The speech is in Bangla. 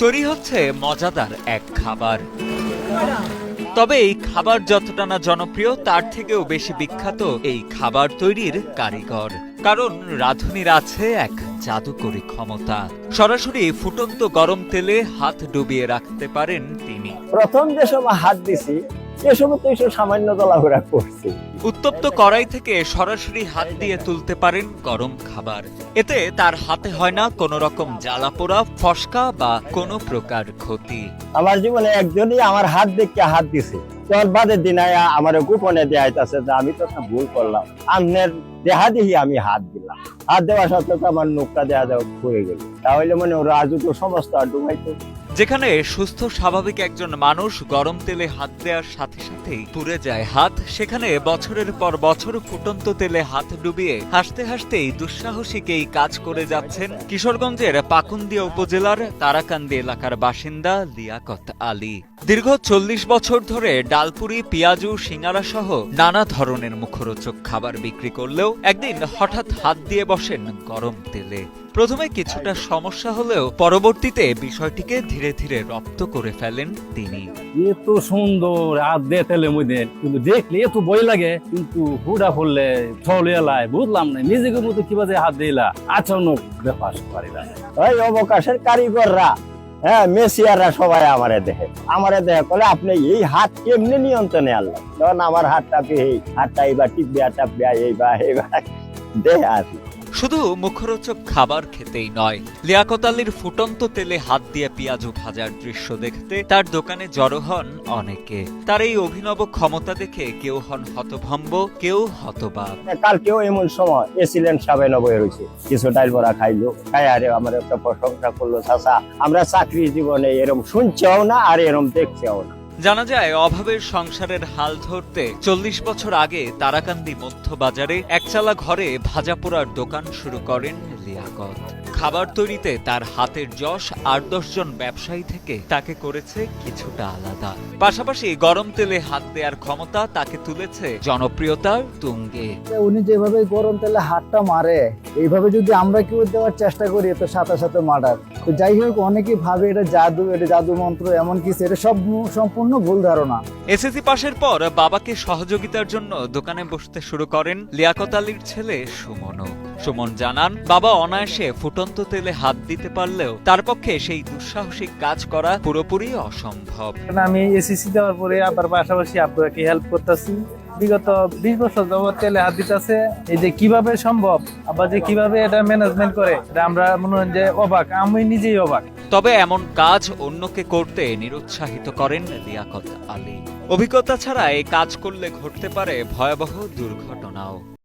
তৈরি হচ্ছে মজাদার এক খাবার। তবে এই খাবার যতটা না জনপ্রিয় তার থেকেও বেশি বিখ্যাত এই খাবার তৈরির কারিগর। কারণ রাঁধুনির আছে এক জাদুকরী ক্ষমতা। সরাসরি ফুটন্ত গরম তেলে হাত ডুবিয়ে রাখতে পারেন তিনি। প্রথম যে সময় হাত দিছি সে সময় তো একটু সামান্য চলাফেরা করছি। উত্তপ্ত কড়াই থেকে সরাসরি হাত দিয়ে তুলতে পারেন গরম খাবার। এতে তার হাতে হয় না কোনো রকম জ্বালা পোড়া, ফসকা বা কোনো প্রকার ক্ষতি। আমার জীবনে একজনই আমার হাত দেখে হাত দিছে, তোর বাদের দিন আমার গোপনে দেয়াইতেছে যে আমি তো একটা ভুল করলাম, আমনের দেহা দিহি আমি হাত দিলাম। হাত দেওয়া সত্ত্বেও তো আমার নোকটা দেওয়া পড়ে গেল। তাহলে মনে ওরা আজও তো সমস্ত আর ডুবাইতো। যেখানে সুস্থ স্বাভাবিক একজন মানুষ গরম তেলে হাত দেওয়ার সাথে সাথেই পুড়ে যায় হাত, সেখানে বছরের পর বছর ফুটন্ত তেলে হাত ডুবিয়ে হাসতে হাসতেই দুঃসাহসিক এই কাজ করে যাচ্ছেন কিশোরগঞ্জের পাকুন্দিয়া উপজেলার তারাকান্দি এলাকার বাসিন্দা লিয়াকত আলী। দীর্ঘ 40 বছর ধরে ডালপুরি, পেঁয়াজু, সিঙ্গারা সহ নানা ধরনের মুখরোচক খাবার বিক্রি করলেও একদিন হঠাৎ হাত দিয়ে বসেন গরম তেলে। প্রথমে কিছুটা সমস্যা হলেও পরবর্তীতে বিষয়টিকে ধীরে ধীরে রপ্ত করে ফেলেন তিনি। এত সুন্দর হাত দিয়ে তেলের মধ্যে, কিন্তু দেখলে এত ভয় লাগে, কিন্তু হুডা পড়লে চলে এলাই বুঝলাম না নিজেকে মতো কিভাবে হাত দিলা আচানক ব্যাপার পারি না। ওই অবকাশের কারিগররা, হ্যাঁ, মেসিয়াররা সবাই আমারে দেখে বলে আপনি এই হাত কেমনে নিয়ন্ত্রণে আনলেন? তখন আমার হাতটা এইবার টিপবে আর টাপবে এইবার দেখে আসি। শুধু মুখরোচক খাবার খেতেই নয়, লিয়াকত আলীর ফুটন্ত তেলে হাত দিয়ে পেঁয়াজু ভাজার দৃশ্য দেখতে তার দোকানে জড়ো হন অনেকে। তার এই অভিনব ক্ষমতা দেখে কেউ হন হতভম্ব, কেউ হতবাক। কালকেও এমন সময় এসিলেন সাবেন বয়ে রয়েছে, কিছু ডাইল বড়া খাইলো, খাই আরে আমার একটা প্রশংসা করলো, চাচা আমরা চাকরি জীবনে এরম শুনছেও না আর এরম দেখছেও না। জানা যায় অভাবের সংসারের হাল ধরতে 40 বছর আগে তারাকান্দি মধ্যবাজারে একচালা ঘরে ভাজা পোড়ার দোকান শুরু করেন লিয়াকত। খাবার তৈরিতে তার হাতের যশ 8-10 জন ব্যবসায়ী থেকে তাকে করেছে কিছুটা আলাদা। পাশাপাশি গরম তেলে হাত দেওয়ার ক্ষমতা তাকে তুলেছে জনপ্রিয়তার তুঙ্গে। উনি যেভাবে গরম তেলে হাতটা মারে, এইভাবে যদি আমরা কেউ দেওয়ার চেষ্টা করি তো সাথে সাথে মার্ডার। তো যাই হোক, অনেকেই ভাবে এটা জাদু মন্ত্র এমন কিছু, এটা সব সম্পূর্ণ ভুল ধারণা। এসএসসি পাশের পর বাবাকে সহযোগিতার জন্য দোকানে বসতে শুরু করেন লিয়াকত আলীর ছেলে সুমনও। সুমন জানান, বাবা অনায়াসে ফুটন্ত তেলে হাত দিতে পারলেও তার পক্ষে সেই দুঃসাহসিক কাজ করা পুরোপুরি অসম্ভব। আমি এসএসসি দেওয়ার পরে আবার পাশাপাশি আব্বুকে হেল্প করতেছি। বিগত 20 বছর যাবত তেলে হাত দিতেছে। এই যে কিভাবে সম্ভব, আবার যে কিভাবে এটা ম্যানেজমেন্ট করে, এটা আমরা মনে হয় যে অবাক, আমি নিজেই অবাক। তবে এমন কাজ অন্যকে করতে নিরুৎসাহিত করেন লিয়াকত আলী। অভিজ্ঞতা ছাড়া এই কাজ করলে ঘটতে পারে ভয়াবহ দুর্ঘটনাও।